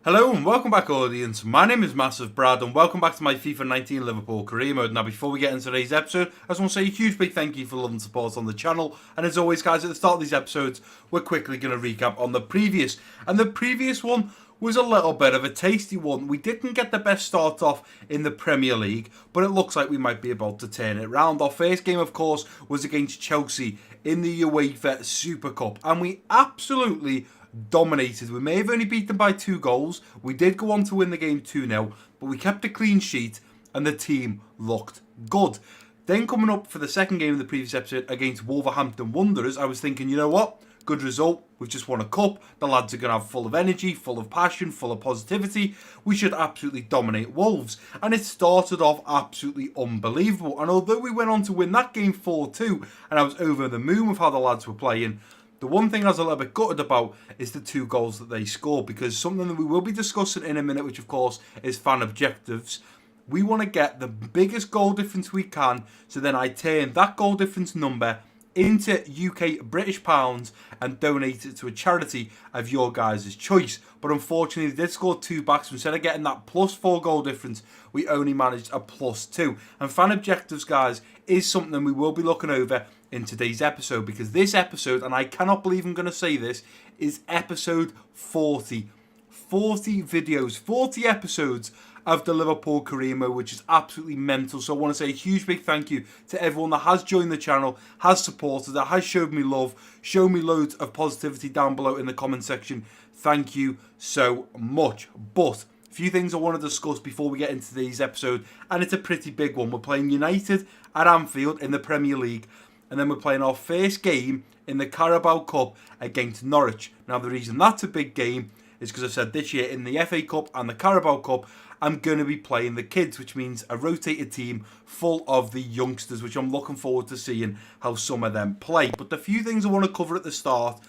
Hello and welcome back, audience. My name is MassiveBrad and welcome back to my FIFA 19 Liverpool career mode. Now, before we get into today's episode, I just want to say a huge big thank you for love and support on the channel. And as always, guys, at the start of these episodes, we're quickly going to recap on the previous. And the previous one was a little bit of a tasty one. We didn't get the best start off in the Premier League, but it looks like we might be about to turn it around. Our first game, of course, was against Chelsea in the UEFA Super Cup, and we absolutely dominated. We may have only beat them by 2 goals. We did go on to win the game 2-0, but we kept a clean sheet and the team looked good. Then coming up for the second game of the previous episode against Wolverhampton Wanderers, I was thinking, you know what? Good result. We've just won a cup. The lads are going to have full of energy, full of passion, full of positivity. We should absolutely dominate Wolves. And it started off absolutely unbelievable. And although we went on to win that game 4-2, and I was over the moon with how the lads were playing, the one thing I was a little bit gutted about is the 2 goals that they scored, because something that we will be discussing in a minute, which of course is fan objectives. We want to get the biggest goal difference we can, so then I turn that goal difference number into UK British pounds and donate it to a charity of your guys' choice. But unfortunately, they did score 2 back, so instead of getting that +4 goal difference, we only managed a +2. And fan objectives, guys, is something we will be looking over in today's episode, because this episode, and I cannot believe I'm going to say this, is episode 40. 40 videos, 40 episodes of the Liverpool career mode, which is absolutely mental. So I want to say a huge big thank you to everyone that has joined the channel, has supported it, has showed me love, shown me loads of positivity down below in the comment section. Thank you so much. But a few things I want to discuss before we get into today's episode, and it's a pretty big one. We're playing United at Anfield in the Premier League, and then we're playing our first game in the Carabao Cup against Norwich. Now, the reason that's a big game is because I said this year in the FA Cup and the Carabao Cup, I'm going to be playing the kids, which means a rotated team full of the youngsters, which I'm looking forward to seeing how some of them play. But the few things I want to cover at the start: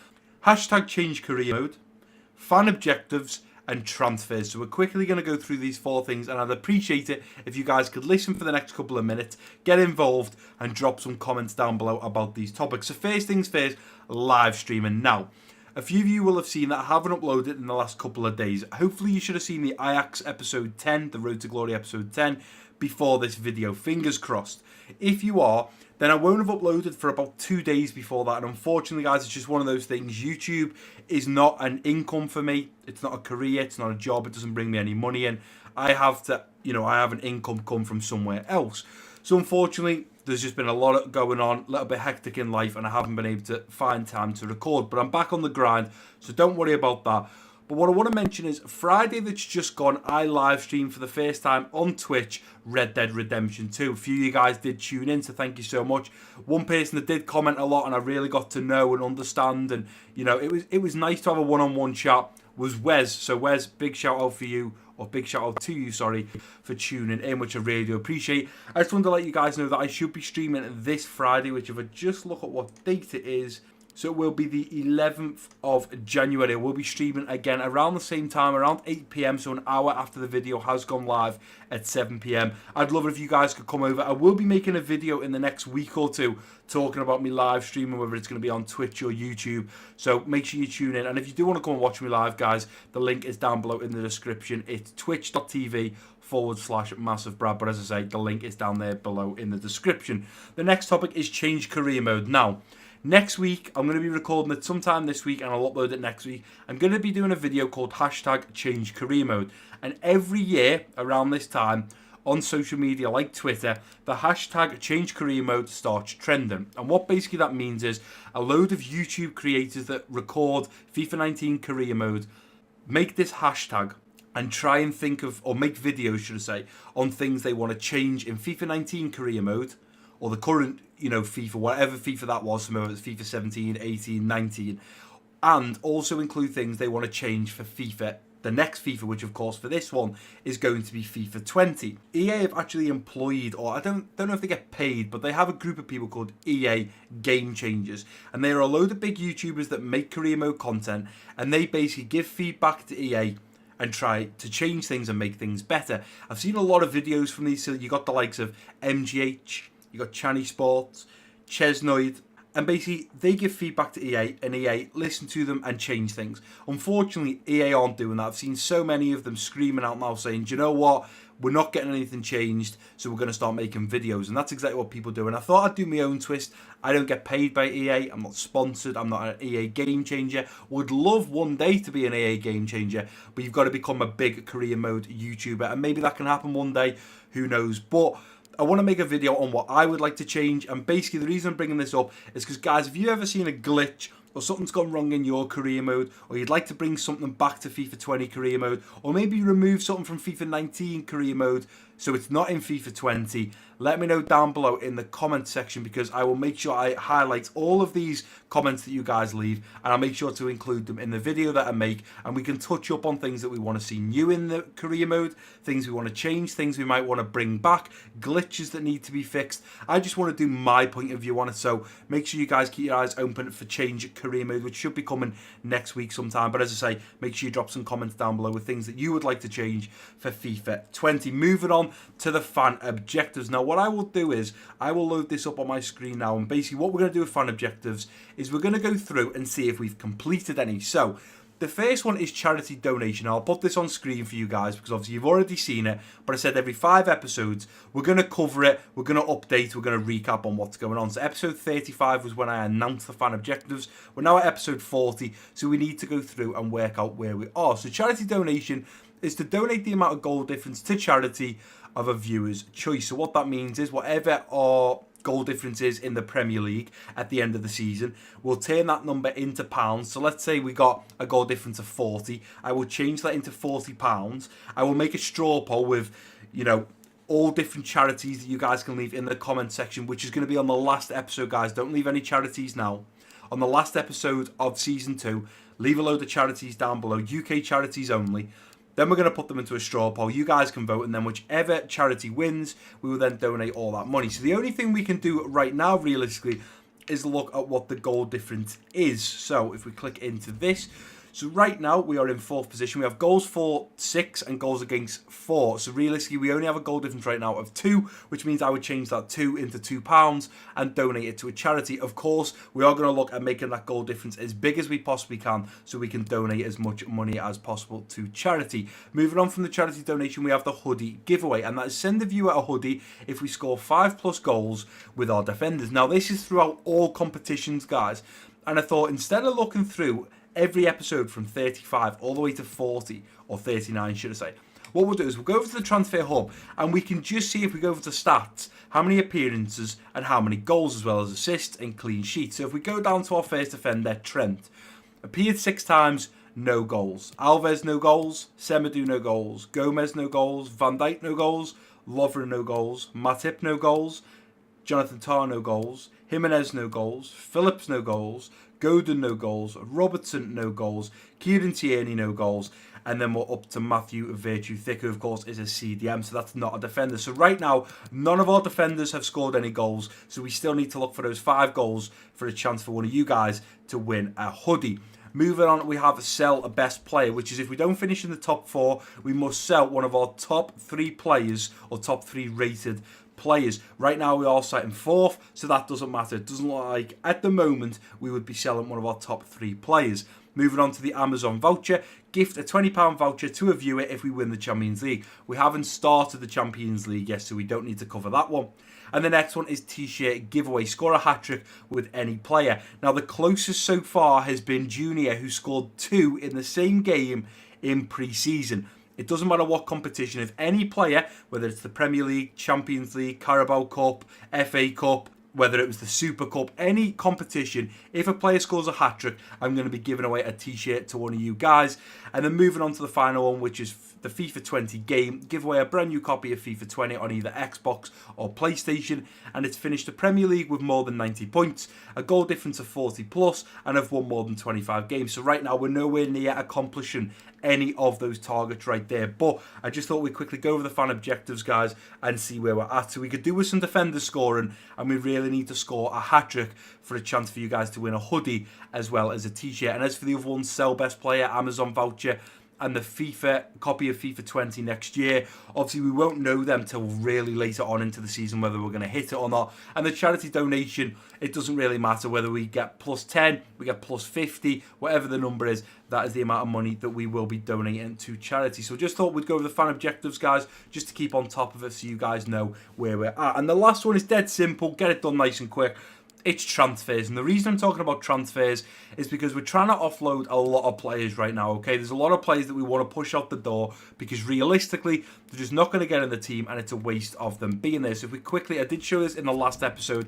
hashtag change career mode, fan objectives, and transfers. So we're quickly going to go through these 4 things, and I'd appreciate it if you guys could listen for the next couple of minutes, get involved, and drop some comments down below about these topics. So first things first, live streaming. Now, a few of you will have seen that I haven't uploaded in the last couple of days. Hopefully you should have seen the Ajax episode 10, the Road to Glory episode 10, before this video. Fingers crossed. If you are, then I won't have uploaded for about 2 days before that. And unfortunately, guys, it's just one of those things. YouTube is not an income for me. It's not a career. It's not a job. It doesn't bring me any money in. I have to, I have an income come from somewhere else. So unfortunately, there's just been a lot going on, a little bit hectic in life, and I haven't been able to find time to record. But I'm back on the grind, so don't worry about that. But what I want to mention is Friday that's just gone, I live streamed for the first time on Twitch Red Dead Redemption 2. A few of you guys did tune in, so thank you so much. One person that did comment a lot and I really got to know and understand, and it was nice to have a one-on-one chat, was Wes. So Wes, big shout out for you, or big shout out to you, sorry, for tuning in, which I really do appreciate. I just wanted to let you guys know that I should be streaming this Friday, which if I just look at what date it is, so it will be the 11th of January. We'll be streaming again around the same time, around 8 PM, so an hour after the video has gone live at 7 PM. I'd love it if you guys could come over. I will be making a video in the next week or 2 talking about me live streaming, whether it's going to be on Twitch or YouTube. So make sure you tune in. And if you do want to come and watch me live, guys, the link is down below in the description. It's twitch.tv/MassiveBrad. But as I say, the link is down there below in the description. The next topic is change career mode. Now, next week, I'm going to be recording it sometime this week, and I'll upload it next week. I'm going to be doing a video called hashtag change career mode. And every year around this time, on social media like Twitter, the hashtag change career mode starts trending. And what basically that means is a load of YouTube creators that record FIFA 19 career mode make this hashtag and try and think of, or make videos, should I say, on things they want to change in FIFA 19 career mode, or the current, FIFA, whatever FIFA that was, some of it's FIFA 17, 18, 19, and also include things they want to change for FIFA, the next FIFA, which of course for this one is going to be FIFA 20. EA have actually employed, or I don't know if they get paid, but they have a group of people called EA Game Changers, and they are a load of big YouTubers that make career mode content, and they basically give feedback to EA and try to change things and make things better. I've seen a lot of videos from these, so you got the likes of MGH, you got Channy Sports, Chesnoid, And basically, they give feedback to EA, and EA listen to them and change things. Unfortunately, EA aren't doing that. I've seen so many of them screaming out now saying, do you know what? We're not getting anything changed, so we're going to start making videos. And that's exactly what people do. And I thought I'd do my own twist. I don't get paid by EA. I'm not sponsored. I'm not an EA game changer. Would love one day to be an EA game changer, but you've got to become a big career mode YouTuber. And maybe that can happen one day. Who knows? But I want to make a video on what I would like to change. And basically the reason I'm bringing this up is because, guys, if you've ever seen a glitch or something's gone wrong in your career mode, or you'd like to bring something back to FIFA 20 career mode, or maybe remove something from FIFA 19 career mode so it's not in FIFA 20, let me know down below in the comment section, because I will make sure I highlight all of these comments that you guys leave, and I'll make sure to include them in the video that I make, and we can touch up on things that we want to see new in the career mode, things we want to change, things we might want to bring back, glitches that need to be fixed. I just want to do my point of view on it, so make sure you guys keep your eyes open for change career mode, which should be coming next week sometime. But as I say, make sure you drop some comments down below with things that you would like to change for FIFA 20. Moving on to the fan objectives. Now, what I will do is I will load this up on my screen now, and basically what we're going to do with fan objectives is we're going to go through and see if we've completed any. So the first one is charity donation. I'll put this on screen for you guys because obviously you've already seen it, but I said every 5 episodes we're going to cover it, we're going to update, we're going to recap on what's going on. So episode 35 was when I announced the fan objectives. We're now at episode 40, so we need to go through and work out where we are. So charity donation is to donate the amount of goal difference to charity of a viewer's choice. So what that means is whatever our goal difference is in the Premier League at the end of the season, we'll turn that number into pounds. So let's say we got a goal difference of 40. I will change that into £40. I will make a straw poll with, you know, all different charities that you guys can leave in the comment section, which is going to be on the last episode, guys. Don't leave any charities now. On the last episode of season 2, leave a load of charities down below, UK charities only. Then we're going to put them into a straw poll. You guys can vote, and then whichever charity wins, we will then donate all that money. So the only thing we can do right now, realistically, is look at what the goal difference is. So if we click into this, so right now we are in 4th position. We have goals for 6 and goals against 4. So realistically, we only have a goal difference right now of 2, which means I would change that 2 into £2 and donate it to a charity. Of course, we are going to look at making that goal difference as big as we possibly can so we can donate as much money as possible to charity. Moving on from the charity donation, we have the hoodie giveaway, and that is send the viewer a hoodie if we score 5+ goals with our defenders. Now, this is throughout all competitions, guys, and I thought instead of looking through every episode from 35 all the way to 40, or 39 should I say, what we'll do is we'll go over to the transfer hub and we can just see, if we go over to stats, how many appearances and how many goals, as well as assists and clean sheets. So if we go down to our first offender, Trent, appeared 6 times, no goals. Alves, no goals. Semedo, no goals. Gomez, no goals. Van Dijk, no goals. Lovren, no goals. Matip, no goals. Jonathan Tah, no goals. Jimenez, no goals. Phillips, no goals. Godin, no goals. Robertson, no goals. Kieran Tierney, no goals. And then we're up to Matthew Virtue Thick, who of course is a CDM, so that's not a defender. So right now, none of our defenders have scored any goals, so we still need to look for those 5 goals for a chance for one of you guys to win a hoodie. Moving on, we have sell a best player, which is if we don't finish in the top 4, we must sell one of our top 3 players, or top 3 rated players. Right now we are sat in 4th, so that doesn't matter. It doesn't look like at the moment we would be selling one of our top 3 players. Moving on to the Amazon voucher, gift a £20 voucher to a viewer if we win the Champions League. We haven't started the Champions League yet, so we don't need to cover that one. And the next one is t-shirt giveaway. Score a hat-trick with any player. Now the closest so far has been Junior, who scored 2 in the same game in pre-season. It doesn't matter what competition. If any player, whether it's the Premier League, Champions League, Carabao Cup, FA Cup, whether it was the Super Cup, any competition, if a player scores a hat-trick, I'm going to be giving away a t-shirt to one of you guys. And then moving on to the final one, which is the FIFA 20 game. Give away a brand new copy of FIFA 20 on either Xbox or PlayStation. And it's finished the Premier League with more than 90 points, a goal difference of 40+, and have won more than 25 games. So right now, we're nowhere near accomplishing any of those targets right there. But I just thought we'd quickly go over the fan objectives, guys, and see where we're at. So we could do with some defenders scoring, and we really need to score a hat-trick for a chance for you guys to win a hoodie as well as a t-shirt. And as for the other one, sell best player, Amazon voucher, and the FIFA copy of FIFA 20 next year. Obviously, we won't know them till really later on into the season whether we're going to hit it or not. And the charity donation, it doesn't really matter whether we get plus 10, we get plus 50, whatever the number is, that is the amount of money that we will be donating to charity. So just thought we'd go over the fan objectives, guys, just to keep on top of it so you guys know where we're at. And the last one is dead simple, get it done nice and quick. It's transfers, and the reason I'm talking about transfers is because we're trying to offload a lot of players right now, okay? There's a lot of players that we want to push out the door because realistically, they're just not going to get in the team and it's a waste of them being there. So if we quickly, I did show this in the last episode,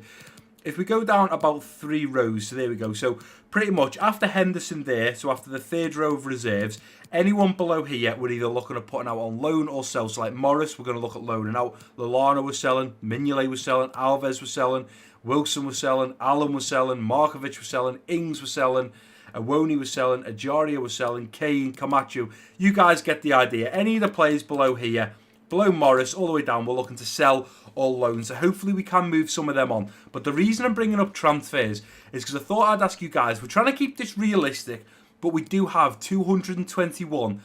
if we go down about 3 rows, so there we go. So pretty much after Henderson there, so after the 3rd row of reserves, anyone below here, we're either looking at putting out on loan or sell. So like Morris, we're going to look at loaning out. Lallana was selling, Mignolet was selling, Alves was selling, Wilson was selling, Allen was selling, Markovic was selling, Ings was selling, Awoni was selling, Ajaria was selling, Kane, Camacho. You guys get the idea. Any of the players below here, below Morris, all the way down, we're looking to sell or loan. So hopefully we can move some of them on. But the reason I'm bringing up transfers is because I thought I'd ask you guys, we're trying to keep this realistic, but we do have 221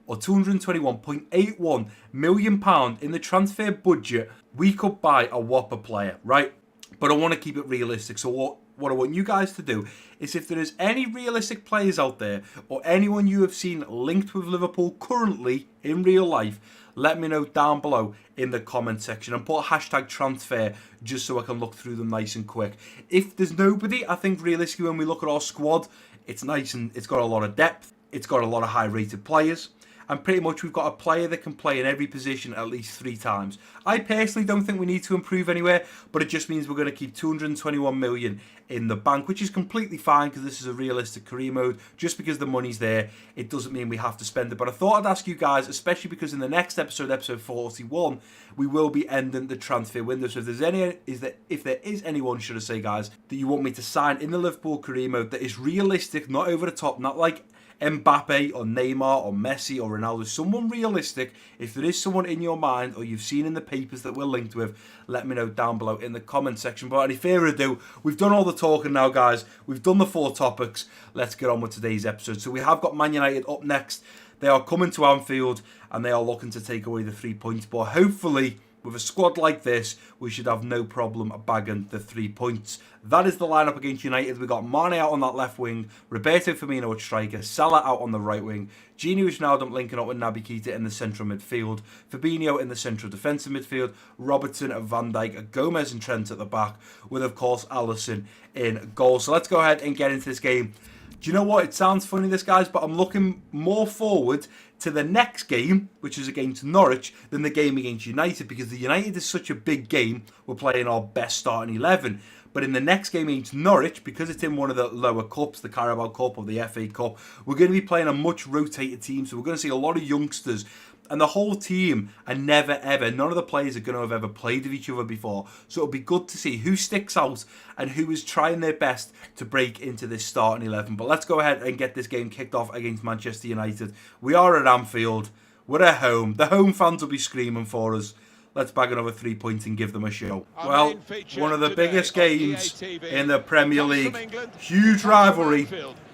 or £221.81 million in the transfer budget. We could buy a whopper player, right? But I want to keep it realistic. So what I want you guys to do is if there is any realistic players out there or anyone you have seen linked with Liverpool currently in real life, let me know down below in the comment section and put hashtag transfer just so I can look through them nice and quick. If there's nobody, I think realistically when we look at our squad, it's nice and it's got a lot of depth. It's got a lot of high rated players. And pretty much we've got a player that can play in every position at least 3 times. I personally don't think we need to improve anywhere, but it just means we're going to keep 221 million in the bank, which is completely fine because this is a realistic career mode. Just because the money's there, it doesn't mean we have to spend it. But I thought I'd ask you guys, especially because in the next episode, episode 41, we will be ending the transfer window. So if there is anyone, should I say, guys, that you want me to sign in the Liverpool career mode that is realistic, not over the top, not like Mbappe or Neymar or Messi or Ronaldo, someone realistic. If there is someone in your mind or you've seen in the papers that we're linked with, let me know down below in the comment section. But any further ado, we've done all the talking now, guys. We've done the 4 topics. Let's get on with today's episode. So we have got Man United up next. They are coming to Anfield and they are looking to take away the 3 points, but hopefully with a squad like this, we should have no problem bagging the 3 points. That is the lineup against United. We got Mane out on that left wing, Roberto Firmino at striker, Salah out on the right wing, Gini Wijnaldum linking up with Naby Keita in the central midfield, Fabinho in the central defensive midfield, Robertson, Van Dijk, Gomez and Trent at the back, with of course Alisson in goal. So let's go ahead and get into this game. Do you know what? It sounds funny, this, guys, but I'm looking more forward to the next game, which is against Norwich, than the game against United, because the United is such a big game. We're playing our best starting 11. But in the next game against Norwich, because it's in one of the lower cups, the Carabao Cup or the FA Cup, we're going to be playing a much rotated team. So we're going to see a lot of youngsters. And the whole team are never, ever, none of the players are going to have ever played with each other before. So it'll be good to see who sticks out and who is trying their best to break into this starting 11. But let's go ahead and get this game kicked off against Manchester United. We are at Anfield. We're at home. The home fans will be screaming for us. Let's bag another 3 points and give them a show. Well, one of the biggest games in the Premier League. Huge rivalry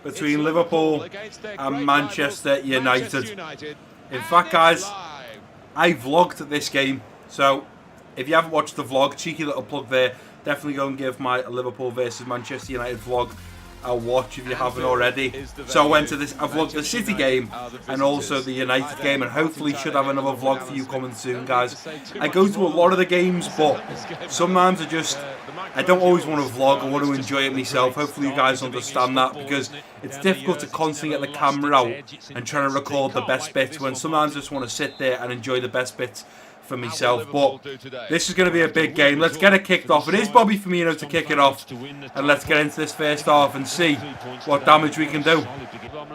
between Liverpool and Manchester United. In fact, guys, I vlogged this game. So, if you haven't watched the vlog, cheeky little plug there, definitely go and give my Liverpool versus Manchester United vlog a watch if you haven't already. So I went to this, I vlogged the City game and also the United game, and hopefully should have another vlog for you coming soon, guys. I go to a lot of the games, but sometimes I don't always want to vlog. I want to enjoy it myself. Hopefully you guys understand that, because it's difficult to constantly get the camera out and trying to record the best bits when sometimes I just want to sit there and enjoy the best bits for myself. But this is going to be a big game. Let's get it kicked off. It is Bobby Firmino to kick it off, and let's get into this first half and see what damage we can do.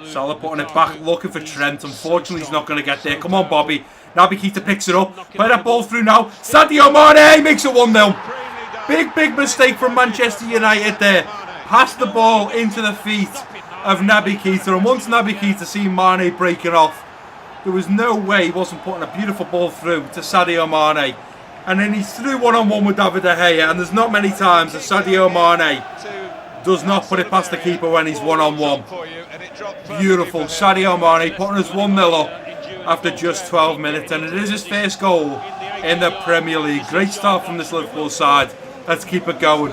Salah putting it back, looking for Trent. Unfortunately, he's not going to get there. Come on, Bobby. Naby Keita picks it up. Play that ball through now. Sadio Mane makes it 1-0. Big mistake from Manchester United there. Pass the ball into the feet of Naby Keita, and once Naby Keita seen Mane breaking off, there was no way he wasn't putting a beautiful ball through to Sadio Mane. And then he threw one-on-one with David De Gea, and there's not many times that Sadio Mane Does not put it past the keeper when he's one-on-one. Beautiful. Sadio Mane putting us 1-0 up after just 12 minutes. And it is his first goal in the Premier League. Great start from this Liverpool side. Let's keep it going.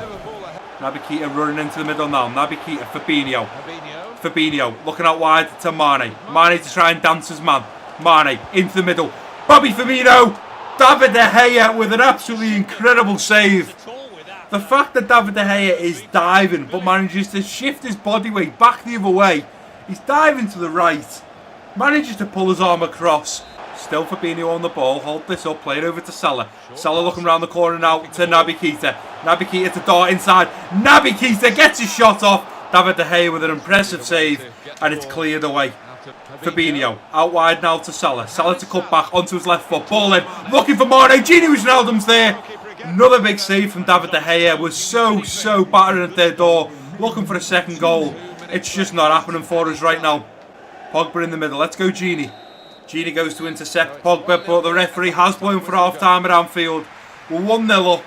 Naby Keita running into the middle now. Naby Keita, Fabinho. Fabinho looking out wide to Mane. Mane to try and dance his man. Mane into the middle. Bobby Firmino. David De Gea with an absolutely incredible save. The fact that David De Gea is diving but manages to shift his body weight back the other way. He's diving to the right. Manages to pull his arm across. Still Fabinho on the ball. Hold this up. Play it over to Salah. Salah looking around the corner now to Naby Keita. Naby Keita to dart inside. Naby Keita gets his shot off. David De Gea with an impressive save. And it's cleared away. Fabinho out wide now to Salah. Salah to cut back onto his left foot. Ball in. Looking for Mane. Gini Wijnaldum's there. Another big save from David De Gea. Was so battering at their door. Looking for a second goal. It's just not happening for us right now. Pogba in the middle. Let's go Gini. Gini goes to intercept Pogba, but the referee has blown for half-time at Anfield. We're 1-0 up.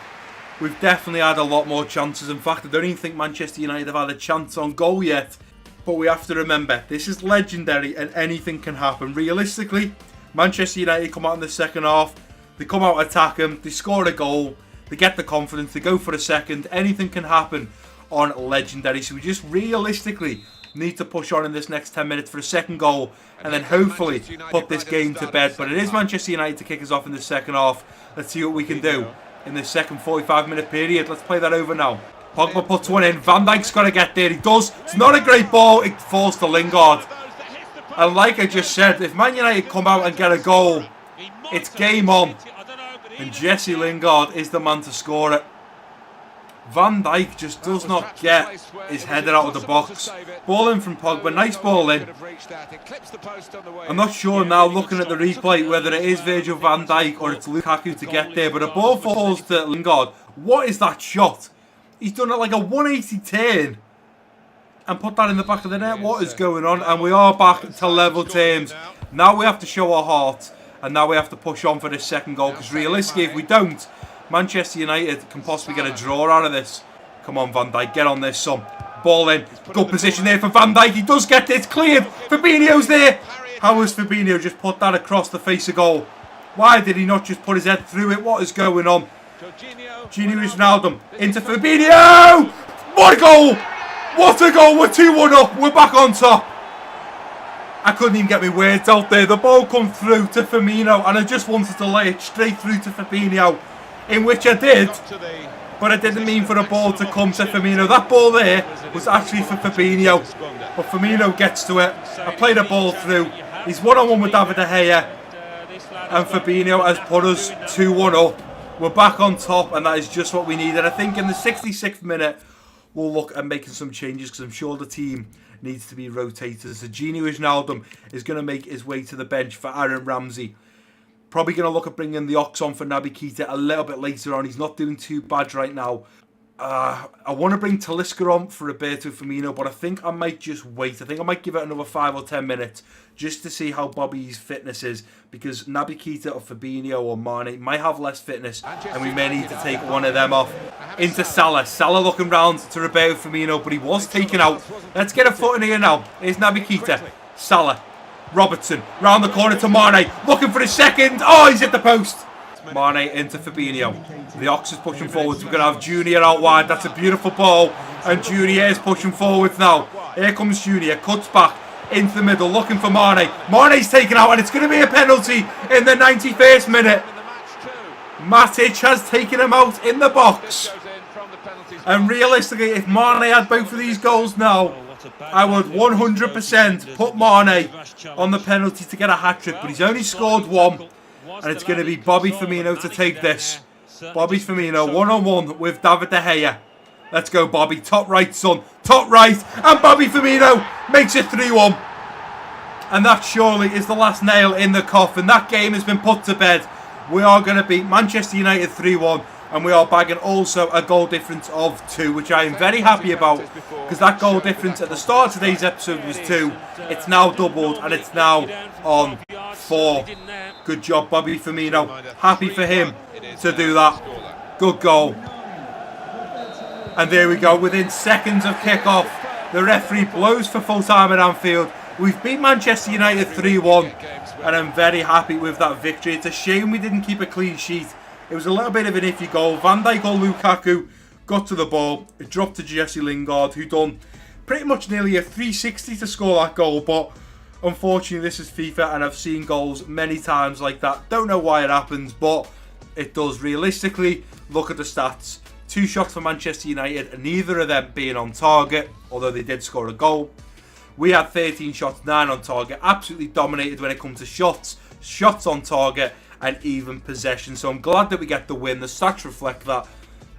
We've definitely had a lot more chances. In fact, I don't even think Manchester United have had a chance on goal yet. But we have to remember, this is legendary and anything can happen. Realistically, Manchester United come out in the second half. They come out attacking. They score a goal. They get the confidence. They go for a second. Anything can happen on legendary. So we just realistically need to push on in this next 10 minutes for a second goal and then hopefully put this game to bed. But it is Manchester United to kick us off in the second half. Let's see what we can do in this second 45-minute period. Let's play that over now. Pogba puts one in. Van Dijk's got to get there. He does. It's not a great ball. It falls to Lingard. And like I just said, if Man United come out and get a goal, it's game on. And Jesse Lingard is the man to score it. Van Dijk just does not get his header out of the box. Ball in from Pogba, nice ball in. I'm not sure now looking at the replay whether it is Virgil van Dijk or it's Lukaku to get there, but a ball falls to Lingard. What is that shot? He's done it like a 180 turn and put that in the back of the net. What is going on? And we are back to level terms. Now we have to show our heart and now we have to push on for this second goal, because realistically if we don't, Manchester United can possibly get a draw out of this. Come on, Van Dijk, get on this, son. Ball in. Good position there for Van Dijk. He does get it. It's cleared. Fabinho's there. How has Fabinho just put that across the face of goal? Why did he not just put his head through it? What is going on? Gini Wijnaldum into Fabinho. What a goal. What a goal. We're 2-1 up. We're back on top. I couldn't even get my words out there. The ball comes through to Firmino and I just wanted to lay it straight through to Fabinho, in which I did, but I didn't mean for the ball to come to Firmino. That ball there was actually for Fabinho, but Firmino gets to it. I played the ball through. He's one-on-one with David De Gea, and Fabinho has put us 2-1 up. We're back on top, and that is just what we needed. I think in the 66th minute, we'll look at making some changes, because I'm sure the team needs to be rotated. So Gini Wijnaldum is going to make his way to the bench for Aaron Ramsey. Probably going to look at bringing the Ox on for Naby Keita a little bit later on. He's not doing too bad right now. I want to bring Talisca on for Roberto Firmino, but I think I might just wait. I think I might give it another 5 or 10 minutes just to see how Bobby's fitness is, because Naby Keita or Fabinho or Mane might have less fitness and we may need to take one of them off. Into Salah. Salah looking round to Roberto Firmino, but he was taken out. Let's get a foot in here now. Here's Naby Keita. Salah. Robertson, round the corner to Mane, looking for his second. Oh, he's hit the post. Mane into Fabinho. The Ox is pushing forwards. We're going to have Junior out wide. That's a beautiful ball. And Junior is pushing forwards now. Here comes Junior, cuts back into the middle, looking for Mane. Mane's taken out, and it's going to be a penalty in the 91st minute. Matic has taken him out in the box. And realistically, if Mane had both of these goals now, I would 100% put Mane on the penalty to get a hat-trick, but he's only scored one, and it's going to be Bobby Firmino to take this. Bobby Firmino, one-on-one with David De Gea. Let's go, Bobby. Top right, son. Top right. And Bobby Firmino makes it 3-1. And that surely is the last nail in the coffin. That game has been put to bed. We are going to beat Manchester United 3-1. And we are bagging also a goal difference of 2, which I am very happy about, because that goal difference at the start of today's episode was 2. It's now doubled and it's now on 4. Good job, Bobby Firmino. Happy for him to do that. Good goal. And there we go, within seconds of kick-off, the referee blows for full time at Anfield. We've beat Manchester United 3-1, and I'm very happy with that victory. It's a shame we didn't keep a clean sheet. It was a little bit of an iffy goal. Van Dijk or Lukaku got to the ball. It dropped to Jesse Lingard, who done pretty much nearly a 360 to score that goal. But unfortunately, this is FIFA, and I've seen goals many times like that. Don't know why it happens, but it does. Realistically, look at the stats. 2 shots for Manchester United, and neither of them being on target, although they did score a goal. We had 13 shots, 9 on target. Absolutely dominated when it comes to shots on target, and even possession. So I'm glad that we get the win. The stats reflect that.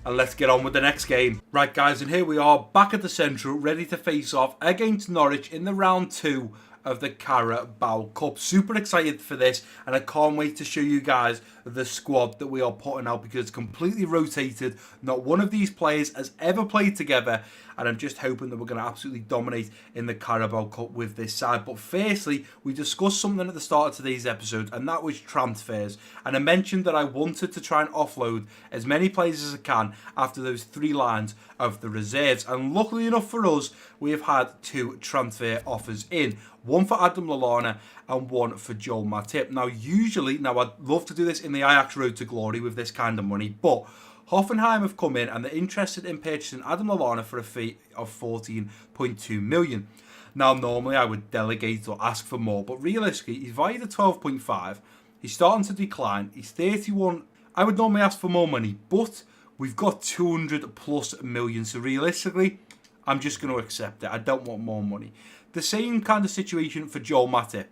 And let's get on with the next game. Right, guys, and here we are back at the Central, ready to face off against Norwich in the round 2 of the Carabao Cup. Super excited for this, and I can't wait to show you guys the squad that we are putting out, because it's completely rotated. Not one of these players has ever played together, and I'm just hoping that we're going to absolutely dominate in the Carabao Cup with this side. But firstly, we discussed something at the start of today's episode, and that was transfers. And I mentioned that I wanted to try and offload as many players as I can after those 3 lines of the reserves. And luckily enough for us, we have had 2 transfer offers in. One for Adam Lallana and one for Joel Matip. Now, I'd love to do this in the Ajax Road to Glory with this kind of money, but Hoffenheim have come in and they're interested in purchasing Adam Lallana for a fee of 14.2 million. Now, normally I would delegate or ask for more, but realistically, he's valued at 12.5. He's starting to decline. He's 31. I would normally ask for more money, but we've got 200 plus million. So realistically, I'm just going to accept it. I don't want more money. The same kind of situation for Joel Matip.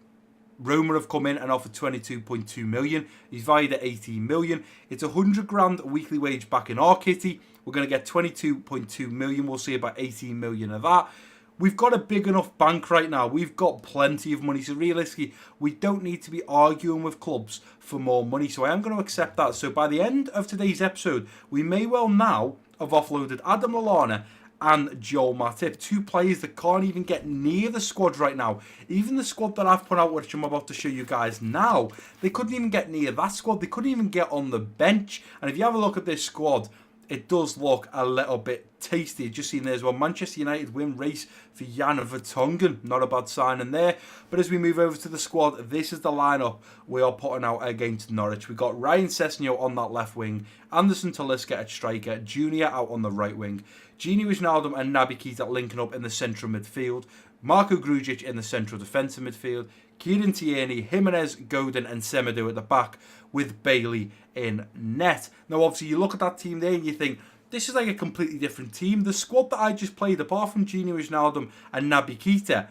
Roma have come in and offered 22.2 million. He's valued at 18 million. It's 100 grand a weekly wage back in our kitty. We're going to get 22.2 million. We'll see about 18 million of that. We've got a big enough bank right now. We've got plenty of money. So realistically, we don't need to be arguing with clubs for more money. So I am going to accept that. So by the end of today's episode, we may well now have offloaded Adam Lallana and Joel Matip, 2 players that can't even get near the squad right now. Even the squad that I've put out, which I'm about to show you guys now, they couldn't even get near that squad. They couldn't even get on the bench. And if you have a look at this squad, it does look a little bit tasty. Just seen there as well. Manchester United win race for Jan Vertonghen. Not a bad signing there. But as we move over to the squad, this is the lineup we are putting out against Norwich. We've got Ryan Sessegnon on that left wing, Anderson Talisca at striker, Junior out on the right wing, Gini Wijnaldum and Naby Keita linking up in the central midfield, Marko Grujic in the central defensive midfield, Kieran Tierney, Jimenez, Godin and Semedo at the back, with Bailey in net. Now, obviously, you look at that team there and you think, this is like a completely different team. The squad that I just played, apart from Gini Wijnaldum and Naby Keita,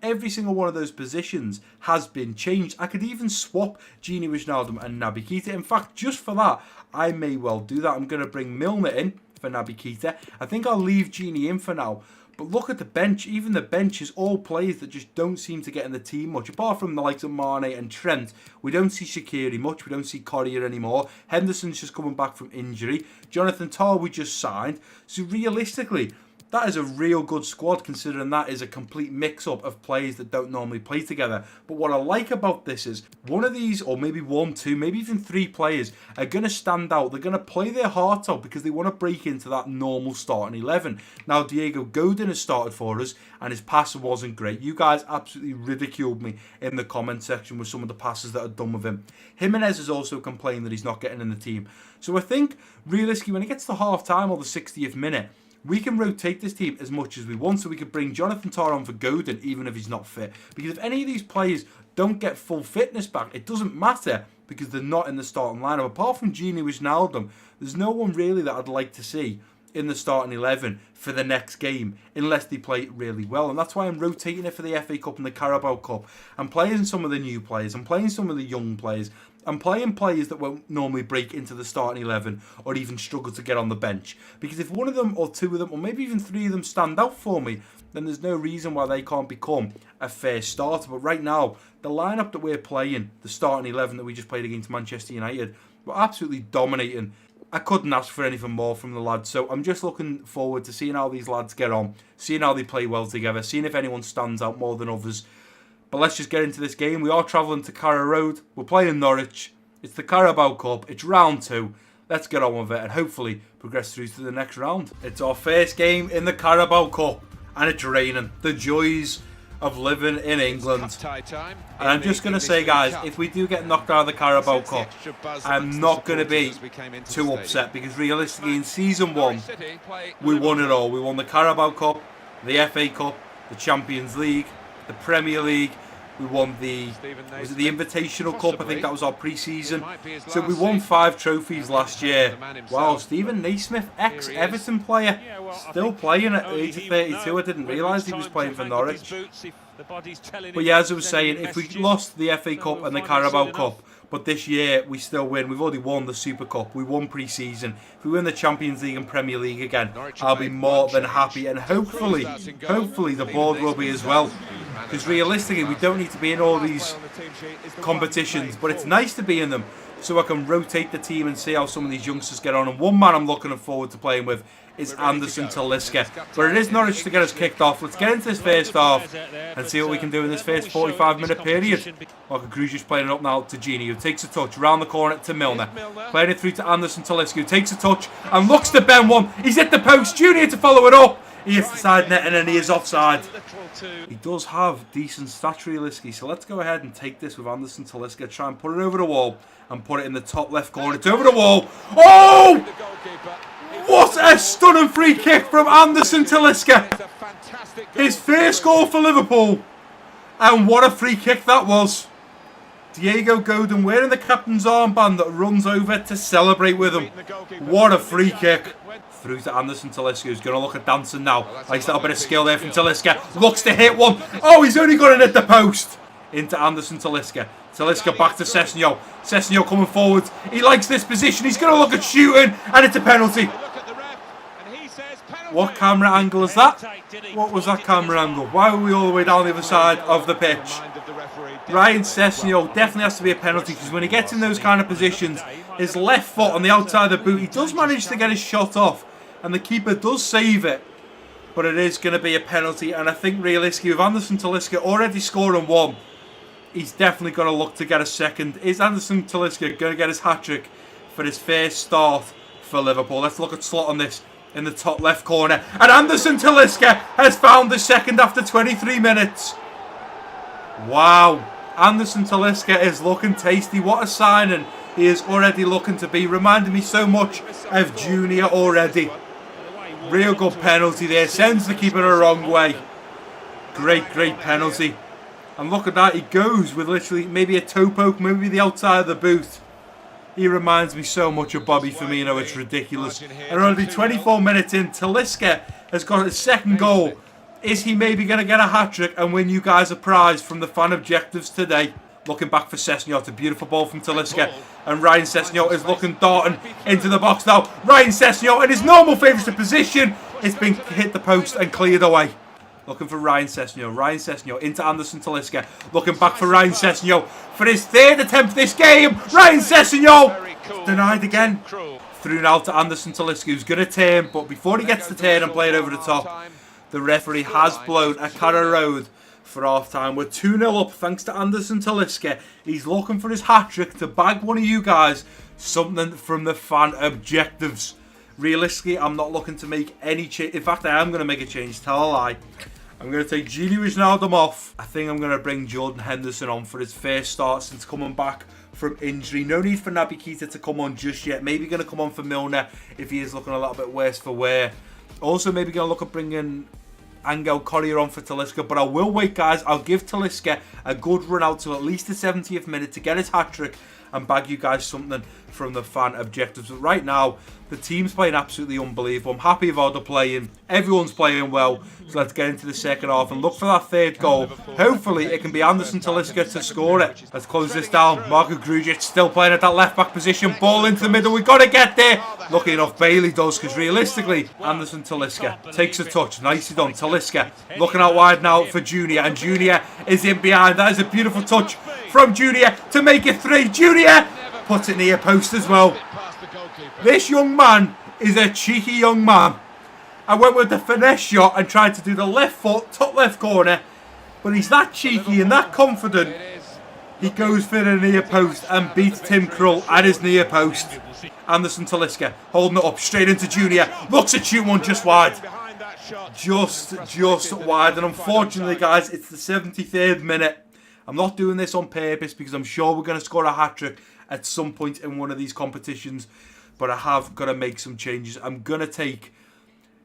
every single one of those positions has been changed. I could even swap Gini Wijnaldum and Naby Keita. In fact, just for that, I may well do that. I'm going to bring Milner in for Naby Keita. I think I'll leave Gini in for now. But look at the bench. Even the bench is all players that just don't seem to get in the team much. Apart from the likes of Mane and Trent, we don't see Shaqiri much. We don't see Collier anymore. Henderson's just coming back from injury. Jonathan Tah we just signed. So realistically, that is a real good squad, considering that is a complete mix-up of players that don't normally play together. But what I like about this is one of these, or maybe 1, 2, maybe even 3 players are going to stand out. They're going to play their heart out because they want to break into that normal starting 11. Now, Diego Godin has started for us, and his pass wasn't great. You guys absolutely ridiculed me in the comment section with some of the passes that are done with him. Jimenez has also complained that he's not getting in the team. So I think, realistically, when it gets to half-time or the 60th minute, we can rotate this team as much as we want, so we could bring Jonathan Tah on for Godin, even if he's not fit. Because if any of these players don't get full fitness back, it doesn't matter, because they're not in the starting lineup. Apart from Gini Wijnaldum, there's no one really that I'd like to see in the starting 11 for the next game, unless they play really well. And that's why I'm rotating it for the FA Cup and the Carabao Cup. I'm playing some of the new players, I'm playing some of the young players, I'm playing players that won't normally break into the starting 11 or even struggle to get on the bench. Because if one of them or 2 of them or maybe even 3 of them stand out for me, then there's no reason why they can't become a fair starter. But right now, the lineup that we're playing, the starting 11 that we just played against Manchester United, we're absolutely dominating. I couldn't ask for anything more from the lads. So I'm just looking forward to seeing how these lads get on, seeing how they play well together, seeing if anyone stands out more than others. But let's just get into this game. We are travelling to Carrow Road. We're playing Norwich. It's the Carabao Cup. It's round 2. let's get on with it and hopefully progress through to the next round. It's our first game in the Carabao Cup and it's raining. The joys of living in England. And I'm just going to say, guys, if we do get knocked out of the Carabao Cup, I'm not going to be too upset because realistically in Season 1, we won it all. We won the Carabao Cup, the FA Cup, the Champions League, the Premier League. We won the Invitational Cup. I think that was our pre-season. So we won 5 trophies last year. Wow, Stephen Naismith, ex-Everton player, still playing at age of 32. I didn't realise he was playing for Norwich. But yeah, as I was saying, if we lost the FA Cup and the Carabao Cup, but this year we still win. We've already won the Super Cup. We won pre-season. If we win the Champions League and Premier League again, I'll be more than happy. And hopefully the board will be as well. Because realistically, we don't need to be in all these competitions, but it's nice to be in them so I can rotate the team and see how some of these youngsters get on. And one man I'm looking forward to playing with is Anderson Talisca. But it is Norwich to get us kicked off. Let's get into this first half and see what we can do in this first 45-minute period. Marco Grujic playing it up now to Gini, who takes a touch round the corner to Milner. Playing it through to Anderson Talisca, who takes a touch and looks to bend one. He's hit the post. Junior to follow it up. He hits the side net and then he is offside. He does have decent stats realistically, so let's go ahead and take this with Anderson Talisca. Try and put it over the wall and put it in the top left corner. It's over the wall. Oh! What a stunning free kick from Anderson Talisca. His first goal for Liverpool. And what a free kick that was. Diego Godin wearing the captain's armband that runs over to celebrate with him. What a free kick. Through to Anderson Talisca, who's going to look at dancing now. Nice little bit of skill there from Talisca. Looks to hit one. Oh, he's only got it at the post. Into Anderson Talisca. Talisca back to Sessegnon. Sessegnon coming forward. He likes this position. He's going to look at shooting. And it's a penalty. What camera angle is that? What was that camera angle? Why were we all the way down the other side of the pitch? Ryan Sessegnon definitely has to be a penalty because when he gets in those kind of positions, his left foot on the outside of the boot, he does manage to get his shot off. And the keeper does save it. But it is going to be a penalty. And I think realistically, with Anderson Talisca already scoring 1, he's definitely going to look to get a second. Is Anderson Talisca going to get his hat-trick for his first start for Liverpool? Let's look at slot on this in the top left corner. And Anderson Talisca has found the second after 23 minutes. Wow. Anderson Talisca is looking tasty. What a signing he is already looking to be. Reminding me so much of Junior already. Real good penalty there. Sends the keeper the wrong way. Great penalty. And look at that. He goes with literally maybe a toe poke, maybe the outside of the boot. He reminds me so much of Bobby Firmino. It's ridiculous. And only 24 minutes in, Talisca has got his second goal. Is he maybe going to get a hat-trick and win you guys a prize from the fan objectives today? Looking back for Sessegnon. It's a beautiful ball from Talisca. And Ryan Sessegnon is looking darting into the box now. Ryan Sessegnon in his normal favourite position. It's been hit the post and cleared away. Looking for Ryan Sessegnon. Ryan Sessegnon into Anderson Talisca. Looking back for Ryan Sessegnon for his third attempt this game. Ryan Sessegnon denied again. Through now to Anderson Talisca, who's going to turn. But before he gets to turn and play it over the top, the referee has blown a Carrow Road for half-time. We're 2-0 up thanks to Anderson Talisca. He's looking for his hat-trick to bag one of you guys something from the fan objectives. Realistically, I'm not looking to make any change. In fact, I am going to make a change. Tell a lie. I'm going to take Gini Wijnaldum off. I think I'm going to bring Jordan Henderson on for his first start since coming back from injury. No need for Naby Keita to come on just yet. Maybe going to come on for Milner if he is looking a little bit worse for wear. Also, maybe going to look at bringing Angel Correa on for Talisca, but I will wait, guys. I'll give Talisca a good run out to at least the 70th minute to get his hat-trick and bag you guys something from the fan objectives. But right now, the team's playing absolutely unbelievable. I'm happy with how they're playing. Everyone's playing well. So let's get into the second half and look for that third goal. Hopefully, it can be Anderson Talisca to score it. Let's close this down. Marco Grujic still playing at that left-back position. Ball into the middle. We've got to get there. Lucky enough, Bailey does, because realistically, Anderson Talisca takes a touch. Nicely done. Talisca looking out wide now for Junior. And Junior is in behind. That is a beautiful touch from Junior to make it 3. Junior puts it near post as well. This young man is a cheeky young man. I went with the finesse shot and tried to do the left foot, top left corner. But he's that cheeky and that confident. He goes for the near post and beats Tim Krul at his near post. Anderson Talisca holding it up straight into Junior. Looks at shoot one just wide. Just wide. And unfortunately, guys, it's the 73rd minute. I'm not doing this on purpose because I'm sure we're going to score a hat-trick at some point in one of these competitions. But I have got to make some changes. I'm going to take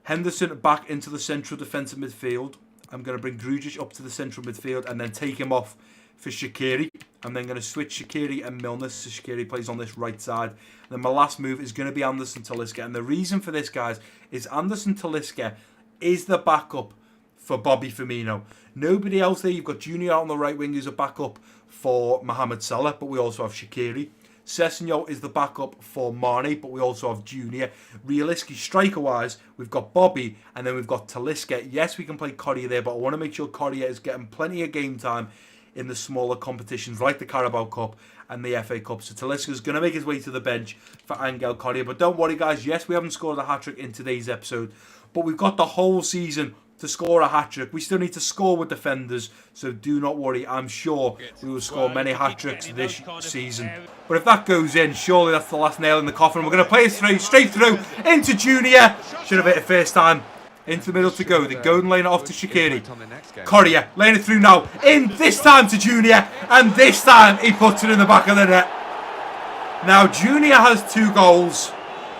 Henderson back into the central defensive midfield. I'm going to bring Grujic up to the central midfield and then take him off for Shaqiri. I'm then going to switch Shaqiri and Milner so Shaqiri plays on this right side. And then my last move is going to be Anderson Talisca. And the reason for this, guys, is Anderson Talisca is the backup for Bobby Firmino. Nobody else there. You've got Junior out on the right wing who's a backup for Mohamed Salah, but we also have Shaqiri. Sessegnon is the backup for Mane, but we also have Junior. Realistically, striker-wise, we've got Bobby, and then we've got Talisca. Yes, we can play Correa there, but I want to make sure Correa is getting plenty of game time in the smaller competitions like the Carabao Cup and the FA Cup. So Talisca's going to make his way to the bench for Angel Correa. But don't worry, guys. Yes, we haven't scored a hat-trick in today's episode, but we've got the whole season to score a hat-trick. We still need to score with defenders, so do not worry. I'm sure we will score many hat-tricks this season. But if that goes in, surely that's the last nail in the coffin. We're going to play it straight through into Junior. Should have hit it first time. Into the middle to go. They go and lane it off to Shaqiri. Correa laying it through now. In this time to Junior. And this time he puts it in the back of the net. Now Junior has 2 goals.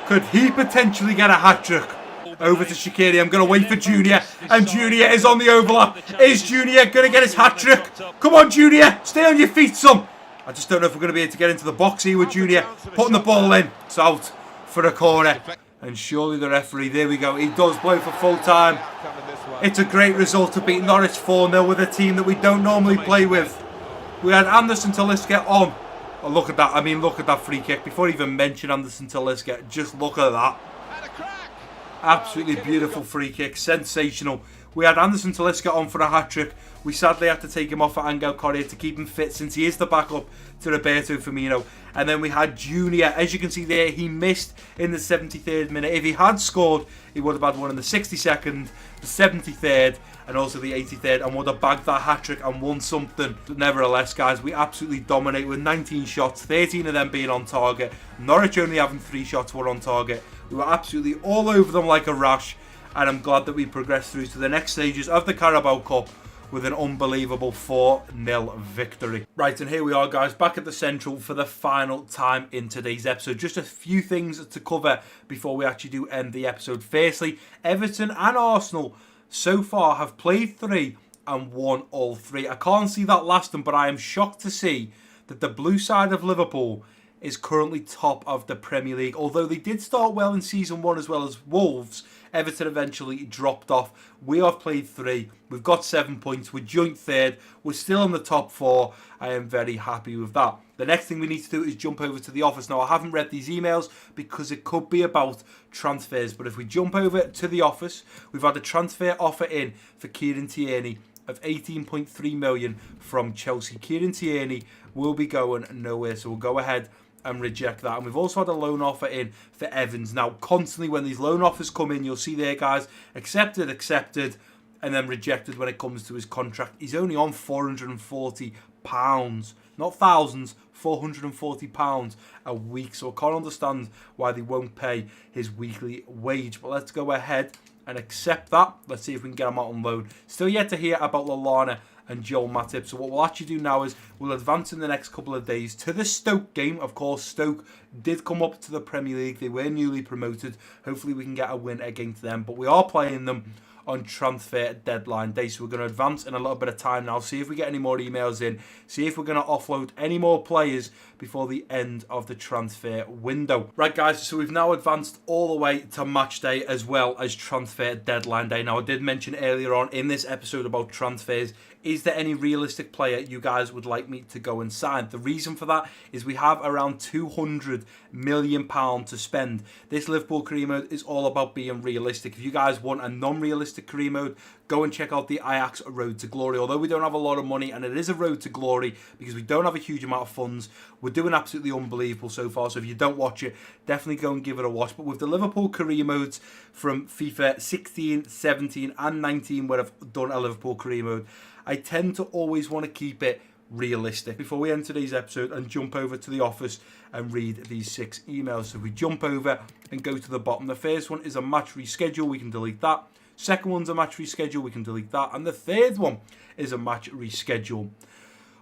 Could he potentially get a hat-trick? Over to Shaqiri. I'm going to wait for Junior. And Junior is on the overlap. Is Junior going to get his hat-trick? Come on, Junior. Stay on your feet, son. I just don't know if we're going to be able to get into the box here with Junior. Putting the ball in. It's out for a corner. And surely the referee, there we go. He does blow for full time. It's a great result to beat Norwich 4-0 with a team that we don't normally play with. We had Anderson Talisca on. Oh, look at that. I mean, look at that free kick. Before I even mention Anderson Talisca, just look at that. Absolutely beautiful free kick, sensational. We had Anderson Talisca on for a hat-trick. We sadly had to take him off for Angel Correa to keep him fit since he is the backup to Roberto Firmino. And then we had Junior. As you can see there, he missed in the 73rd minute. If he had scored, he would have had one in the 62nd, the 73rd, and also the 83rd, and would have bagged that hat-trick and won something. But nevertheless, guys, we absolutely dominate with 19 shots, 13 of them being on target. Norwich only having 3 shots were on target. We were absolutely all over them like a rash, and I'm glad that we progressed through to the next stages of the Carabao Cup with an unbelievable 4-0 victory. Right, and here we are, guys, back at the Central for the final time in today's episode. Just a few things to cover before we actually do end the episode. Firstly, Everton and Arsenal so far have played 3 and won all 3. I can't see that lasting, but I am shocked to see that the blue side of Liverpool is currently top of the Premier League. Although they did start well in Season 1 as well as Wolves, Everton eventually dropped off. We have played 3. We've got 7 points. We're joint third. We're still in the top 4. I am very happy with that. The next thing we need to do is jump over to the office. Now, I haven't read these emails because it could be about transfers. But if we jump over to the office, we've had a transfer offer in for Kieran Tierney of 18.3 million from Chelsea. Kieran Tierney will be going nowhere. So we'll go ahead and reject that. And we've also had a loan offer in for Evans. Now, constantly when these loan offers come in, you'll see there, guys, accepted, and then rejected when it comes to his contract. He's only on £440, not thousands, £440 a week. So I can't understand why they won't pay his weekly wage. But let's go ahead and accept that. Let's see if we can get him out on loan. Still yet to hear about Lallana and Joel Matip. So what we'll actually do now is we'll advance in the next couple of days to the Stoke game. Of course, Stoke did come up to the Premier League. They were newly promoted. Hopefully we can get a win against them. But we are playing them on transfer deadline day. So we're going to advance in a little bit of time now. See if we get any more emails in. See if we're going to offload any more players before the end of the transfer window. Right, guys, so we've now advanced all the way to match day as well as transfer deadline day. Now, I did mention earlier on in this episode about transfers. Is there any realistic player you guys would like me to go and sign? The reason for that is we have around £200 million to spend. This Liverpool career mode is all about being realistic. If you guys want a non-realistic career mode, go and check out the Ajax Road to Glory. Although we don't have a lot of money, and it is a road to glory because we don't have a huge amount of funds, we're doing absolutely unbelievable so far. So if you don't watch it, definitely go and give it a watch. But with the Liverpool career modes from FIFA 16, 17 and 19, where I've done a Liverpool career mode, I tend to always want to keep it realistic. Before we end today's episode and jump over to the office and read these 6 emails. So we jump over and go to the bottom. The first one is a match reschedule. We can delete that. Second one's a match reschedule. We can delete that. And the third one is a match reschedule.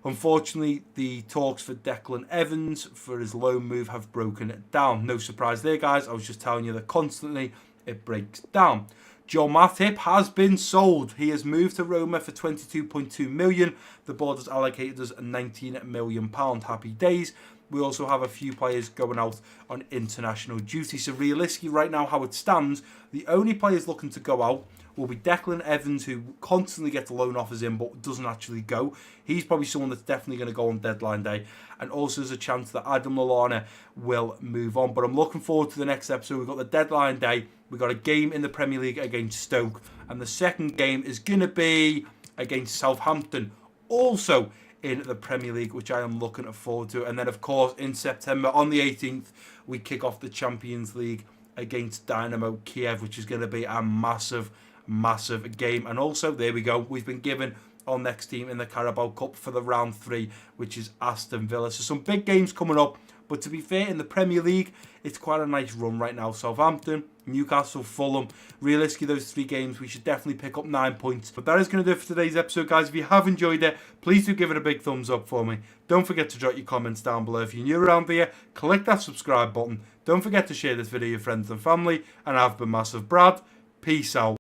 Unfortunately, the talks for Declan Evans for his loan move have broken down. No surprise there, guys. I was just telling you that constantly it breaks down. Joe Matip has been sold. He has moved to Roma for 22.2 million. The board has allocated us £19 million. Happy days. We also have a few players going out on international duty. So realistically, right now, how it stands, the only players looking to go out will be Declan Evans, who constantly gets loan offers in but doesn't actually go. He's probably someone that's definitely going to go on deadline day. And also there's a chance that Adam Lallana will move on. But I'm looking forward to the next episode. We've got the deadline day. We've got a game in the Premier League against Stoke. And the second game is going to be against Southampton, also in the Premier League, which I am looking forward to. And then, of course, in September, on the 18th, we kick off the Champions League against Dynamo Kiev, which is going to be a massive game. And also, there we go, we've been given our next team in the Carabao Cup for the round 3, which is Aston Villa. So some big games coming up. But to be fair, in the Premier League, it's quite a nice run right now. Southampton, Newcastle, Fulham. Realistically, those 3 games, we should definitely pick up 9 points. But that is going to do it for today's episode, guys. If you have enjoyed it, please do give it a big thumbs up for me. Don't forget to drop your comments down below. If you're new around here, click that subscribe button. Don't forget to share this video with your friends and family. And I've been Massive Brad. Peace out.